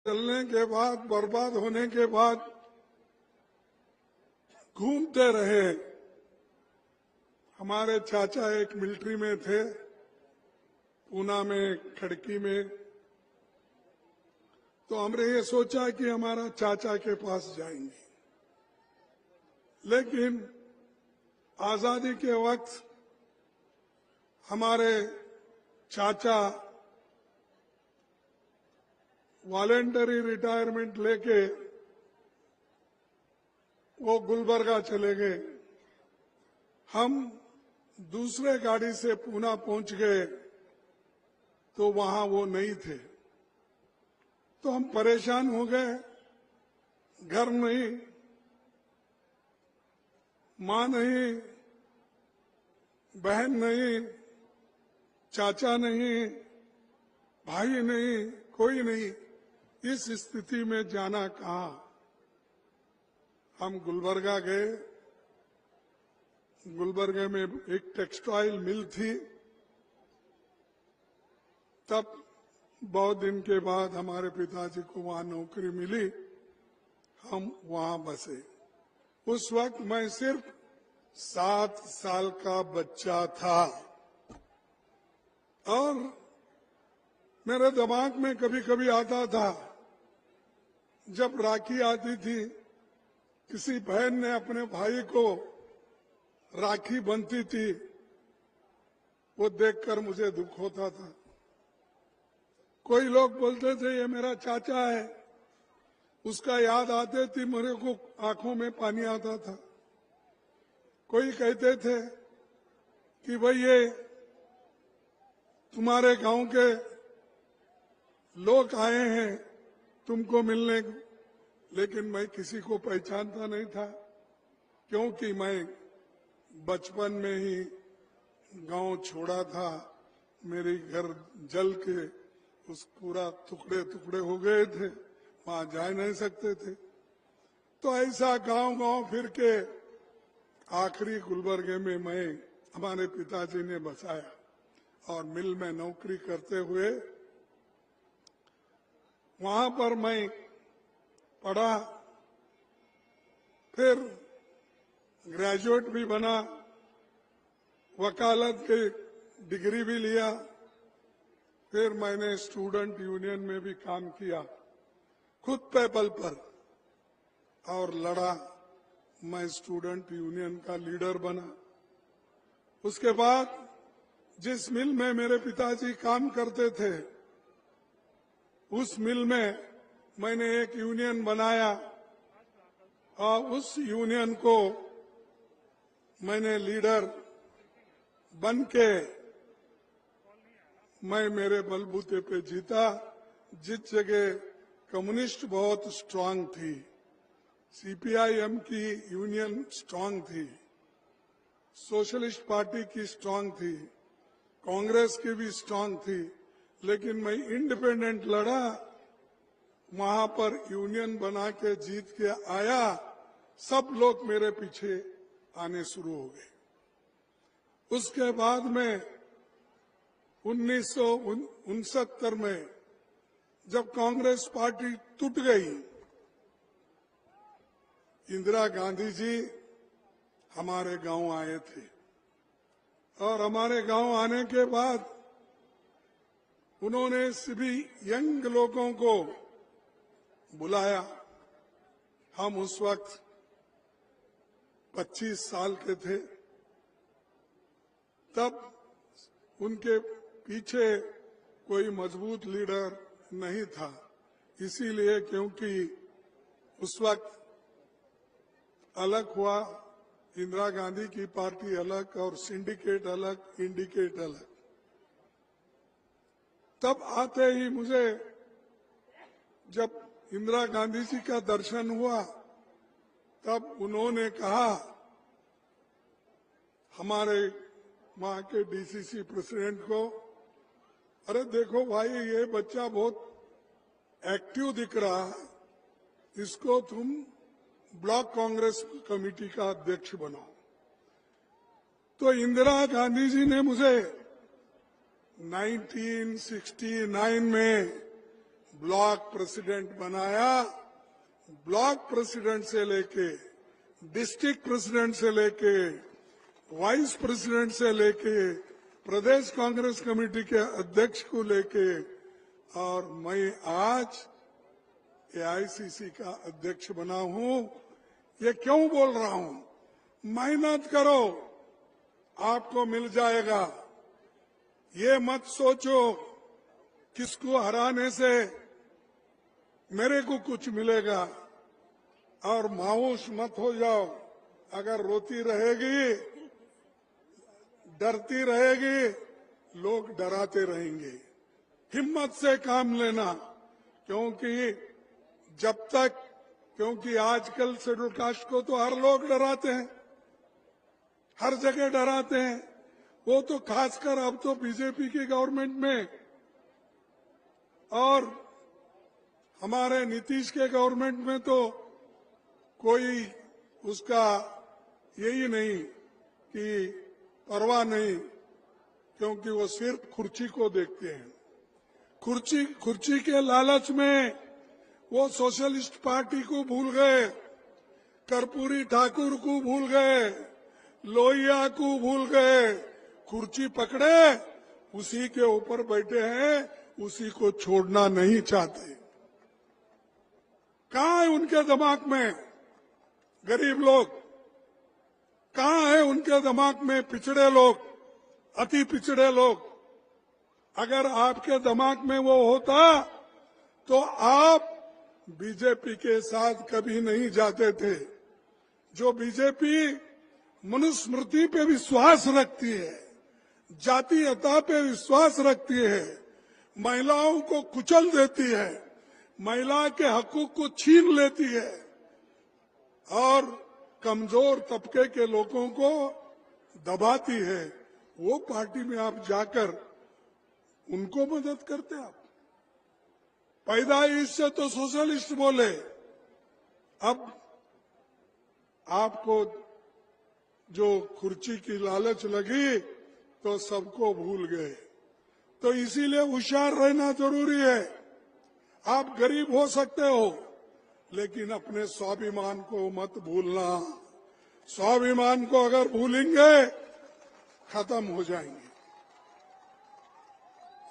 चलने के बाद, बर्बाद होने के बाद घूमते रहे। हमारे चाचा एक मिलिट्री में थे, पूना में, खड़की में। तो हमने ये सोचा कि हमारा चाचा के पास जाएंगे, लेकिन आजादी के वक्त हमारे चाचा वॉलेंटरी रिटायरमेंट लेके वो गुलबर्गा चले गए। हम दूसरे गाड़ी से पूना पहुंच गए तो वहां वो नहीं थे। तो हम परेशान हो गए। घर नहीं, मां नहीं, बहन नहीं, चाचा नहीं, भाई नहीं, कोई नहीं। इस स्थिति में जाना कहां। हम गुलबर्गा गए। गुलबर्गा में एक टेक्सटाइल मिल थी। तब बहुत दिन के बाद हमारे पिताजी को वहां नौकरी मिली, हम वहां बसे। उस वक्त मैं सिर्फ 7 साल का बच्चा था और मेरे दिमाग में कभी कभी आता था, जब राखी आती थी, किसी बहन ने अपने भाई को राखी बंधती थी, वो देखकर मुझे दुख होता था। कोई लोग बोलते थे ये मेरा चाचा है, उसका याद आते थी, मेरे को आंखों में पानी आता था। कोई कहते थे कि भाई ये तुम्हारे गांव के लोग आए हैं तुमको मिलने को, लेकिन मैं किसी को पहचानता नहीं था, क्योंकि मैं बचपन में ही गांव छोड़ा था। मेरे घर जल के उस पूरा टुकड़े टुकड़े हो गए थे, वहां जा नहीं सकते थे। तो ऐसा गांव गांव फिर के आखिरी गुलबर्गे में मैं हमारे पिताजी ने बसाया और मिल में नौकरी करते हुए वहां पर मैं पढ़ा। फिर ग्रेजुएट भी बना, वकालत की डिग्री भी लिया। फिर मैंने स्टूडेंट यूनियन में भी काम किया, खुद पे बल पर, और लड़ा। मैं स्टूडेंट यूनियन का लीडर बना। उसके बाद जिस मिल में मेरे पिताजी काम करते थे, उस मिल में मैंने एक यूनियन बनाया और उस यूनियन को मैंने लीडर बन के मैं मेरे बलबूते पे जीता। जिस जगह कम्युनिस्ट बहुत स्ट्रांग थी, सीपीआईएम की यूनियन स्ट्रांग थी, सोशलिस्ट पार्टी की स्ट्रांग थी, कांग्रेस की भी स्ट्रांग थी, लेकिन मैं इंडिपेंडेंट लड़ा। वहां पर यूनियन बना के जीत के आया। सब लोग मेरे पीछे आने शुरू हो गए। उसके बाद में 1969 में जब कांग्रेस पार्टी टूट गई, इंदिरा गांधी जी हमारे गांव आए थे और हमारे गांव आने के बाद उन्होंने सभी यंग लोगों को बुलाया। हम उस वक्त 25 साल के थे। तब उनके पीछे कोई मजबूत लीडर नहीं था, इसीलिए क्योंकि उस वक्त अलग हुआ, इंदिरा गांधी की पार्टी अलग और सिंडिकेट अलग, इंडिकेट अलग। तब आते ही मुझे जब इंदिरा गांधी जी का दर्शन हुआ, तब उन्होंने कहा हमारे वहां के डीसीसी प्रेसिडेंट को, अरे देखो भाई ये बच्चा बहुत एक्टिव दिख रहा है, इसको तुम ब्लॉक कांग्रेस कमेटी का अध्यक्ष बनाओ। तो इंदिरा गांधी जी ने मुझे 1969 में ब्लॉक प्रेसिडेंट बनाया। ब्लॉक प्रेसिडेंट से लेके डिस्ट्रिक्ट प्रेसिडेंट से लेके वाइस प्रेसिडेंट से लेके प्रदेश कांग्रेस कमेटी के अध्यक्ष को लेके और मैं आज एआईसीसी का अध्यक्ष बना हूं। ये क्यों बोल रहा हूं? मेहनत करो, आपको मिल जाएगा। ये मत सोचो किसको हराने से मेरे को कुछ मिलेगा, और मायूस मत हो जाओ। अगर रोती रहेगी, डरती रहेगी, लोग डराते रहेंगे। हिम्मत से काम लेना, क्योंकि आजकल शेड्यूल कास्ट को तो हर लोग डराते हैं, हर जगह डराते हैं। वो तो खासकर अब तो बीजेपी की गवर्नमेंट में और हमारे नीतीश के गवर्नमेंट में तो कोई उसका यही नहीं कि परवाह नहीं, क्योंकि वो सिर्फ कुर्सी को देखते हैं। कुर्सी के लालच में वो सोशलिस्ट पार्टी को भूल गए, कर्पूरी ठाकुर को भूल गए, लोहिया को भूल गए। कुर्सी पकड़े, उसी के ऊपर बैठे हैं, उसी को छोड़ना नहीं चाहते। कहाँ है उनके दिमाग में गरीब लोग? कहाँ है उनके दिमाग में पिछड़े लोग, अति पिछड़े लोग? अगर आपके दिमाग में वो होता तो आप बीजेपी के साथ कभी नहीं जाते थे। जो बीजेपी मनुस्मृति पे विश्वास रखती है, जातीयता पे विश्वास रखती है, महिलाओं को कुचल देती है, महिला के हकूक को छीन लेती है और कमजोर तबके के लोगों को दबाती है, वो पार्टी में आप जाकर उनको मदद करते आप। पैदाइश से तो सोशलिस्ट बोले, अब आपको जो कुर्सी की लालच लगी तो सबको भूल गए। तो इसीलिए होशियार रहना जरूरी है। आप गरीब हो सकते हो, लेकिन अपने स्वाभिमान को मत भूलना। स्वाभिमान को अगर भूलेंगे खत्म हो जाएंगे।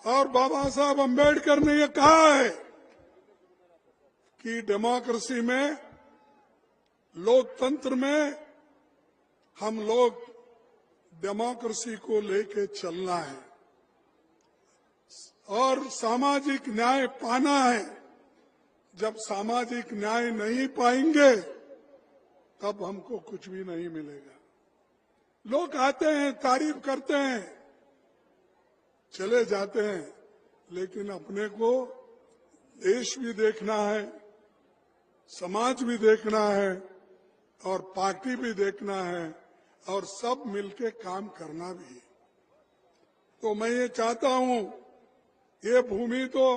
और बाबा साहब अम्बेडकर ने यह कहा है कि डेमोक्रेसी में, लोकतंत्र में हम लोग डेमोक्रेसी को लेके चलना है और सामाजिक न्याय पाना है। जब सामाजिक न्याय नहीं पाएंगे तब हमको कुछ भी नहीं मिलेगा। लोग आते हैं, तारीफ करते हैं, चले जाते हैं, लेकिन अपने को देश भी देखना है, समाज भी देखना है और पार्टी भी देखना है और सब मिलके काम करना भी है। तो मैं ये चाहता हूं, ये भूमि तो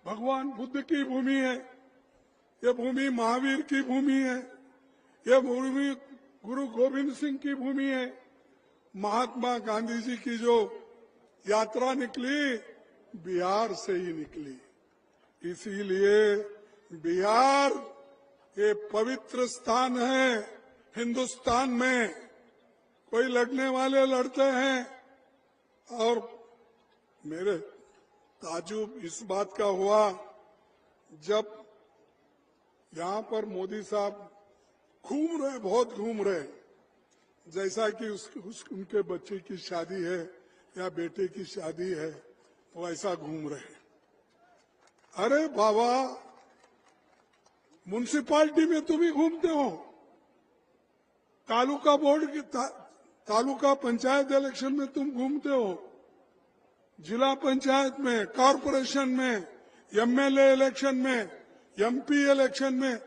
भगवान बुद्ध की भूमि है, ये भूमि महावीर की भूमि है, ये भूमि गुरु गोविंद सिंह की भूमि है। महात्मा गांधी जी की जो यात्रा निकली बिहार से ही निकली, इसीलिए बिहार ये पवित्र स्थान है हिंदुस्तान में। कोई लड़ने वाले लड़ते हैं, और मेरे ताजुब इस बात का हुआ जब यहां पर मोदी साहब घूम रहे, बहुत घूम रहे, जैसा कि उनके बच्चे की शादी है या बेटे की शादी है वैसा घूम रहे। अरे बाबा, म्युनिसिपालिटी में तुम ही घूमते हो, तालुका बोर्ड की तालुका पंचायत इलेक्शन में तुम घूमते हो, जिला पंचायत में, कॉरपोरेशन में, एमएलए इलेक्शन में, एमपी इलेक्शन में,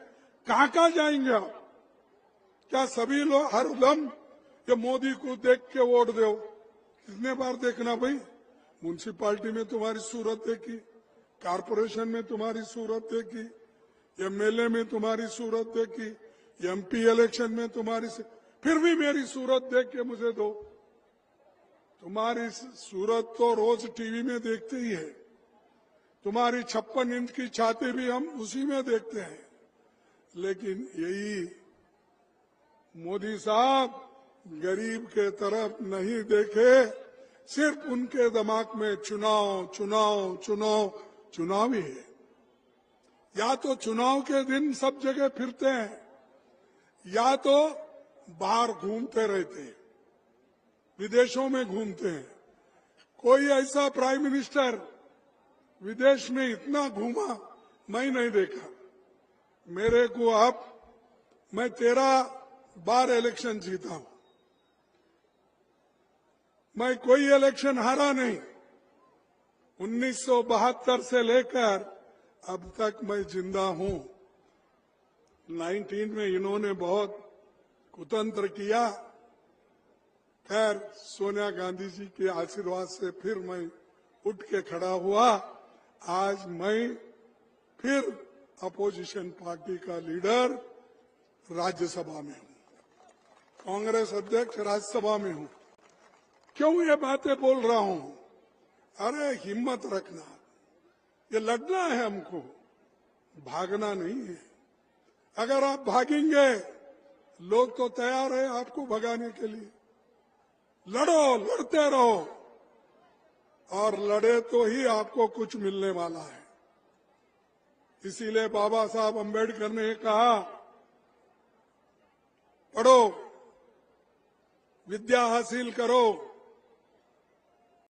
कहां कहां जाएंगे आप? क्या सभी लोग हर दम ये मोदी को देख के वोट दो? कितने बार देखना भाई? म्युनिसिपालिटी में तुम्हारी सूरत देखी, कॉरपोरेशन में तुम्हारी सूरत देखी, एमएलए में तुम्हारी सूरत देखी, एमपी इलेक्शन में तुम्हारी, फिर भी मेरी सूरत देख के मुझे दो। तुम्हारी सूरत तो रोज टीवी में देखते ही है, तुम्हारी 56 इंच की छाती भी हम उसी में देखते हैं। लेकिन यही मोदी साहब गरीब के तरफ नहीं देखे, सिर्फ उनके दिमाग में चुनाव चुनाव चुनाव चुनाव ही है। या तो चुनाव के दिन सब जगह फिरते हैं, या तो बाहर घूमते रहते हैं, विदेशों में घूमते हैं। कोई ऐसा प्राइम मिनिस्टर विदेश में इतना घूमा मैं नहीं देखा। मेरे को अब मैं 13 बार इलेक्शन जीता हूं, मैं कोई इलेक्शन हारा नहीं। 1972 से लेकर अब तक मैं जिंदा हूं। 19 में इन्होंने बहुत कुतंत्र किया, खैर सोनिया गांधी जी के आशीर्वाद से फिर मैं उठ के खड़ा हुआ। आज मैं फिर अपोजिशन पार्टी का लीडर राज्यसभा में हूं, कांग्रेस अध्यक्ष राज्यसभा में हूं। क्यों ये बातें बोल रहा हूं? अरे हिम्मत रखना, ये लड़ना है हमको, भागना नहीं है। अगर आप भागेंगे, लोग तो तैयार है आपको भगाने के लिए। लड़ो, लड़ते रहो, और लड़े तो ही आपको कुछ मिलने वाला है। इसीलिए बाबा साहब अम्बेडकर ने कहा, पढ़ो, विद्या हासिल करो,